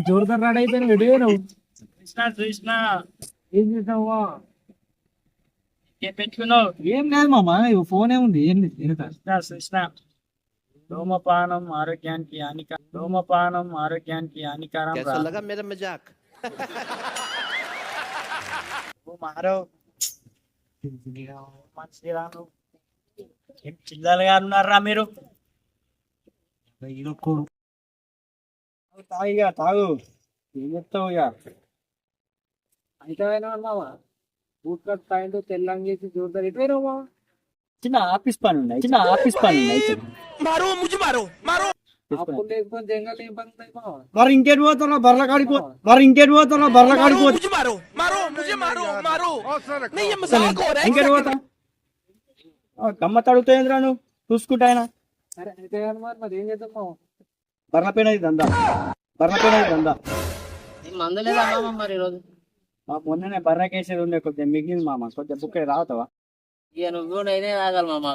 జోరుదార్ rod అయిపోయినా ready నువ్వు చూసినా చూసినా ఏం చేసావా? ఏం పెట్టుకున్నావు? ఏం లేదు మామ, ఫోన్ ఏముంది, ఏం లేదు వెనుక. చూసినా చూసినా ధూమపానం ఆరోగ్యానికి ధూమపానం ఆరోగ్యానికి హానికరం రా. मेरा मजाक నువ్వు మారో మంచిగా నువ్వు. ఏం చిల్లరగా ఉన్నారా మీరు? ఈడొక్కడు. తాగిగా తాగు, ఏం చెప్తావు ఇక? అయితే మామ బూట్ కట్ ప్యాంటు తెల్లంగా చేసి జోరుదార్ ఎటు పోయినావు మామ? చిన్న ఆఫీస్ పని ఉన్నాయి, చిన్న ఆఫీస్ పని ఉన్నాయి. అప్పుడు లేకపోతే జంగల్ ఏం పని ఉంటుంది మామ? మరి ఇంకేటి పోతున్నా బర్ల కాడికి మరి ఇంకేటి పోతున్నా బర్ల కాడికి ఇంకేటి పోతా గమ్మత్ అడుగుతాయింద్రా నువ్వు చూసుకుంటా ఆయన సరే అయితే కానీ మరి ఏం చేద్దాం మామ? బర్ల పైన దందా మందు లేదా మామ మరి ఈరోజు? మా మొన్ననే బర్రకేసేది ఉండే కొద్దిగా మిగిలింది మామ, కొద్దిగా బుక్ రావుతావా? ఇక నువ్వు నేనే తాగాలి మామ.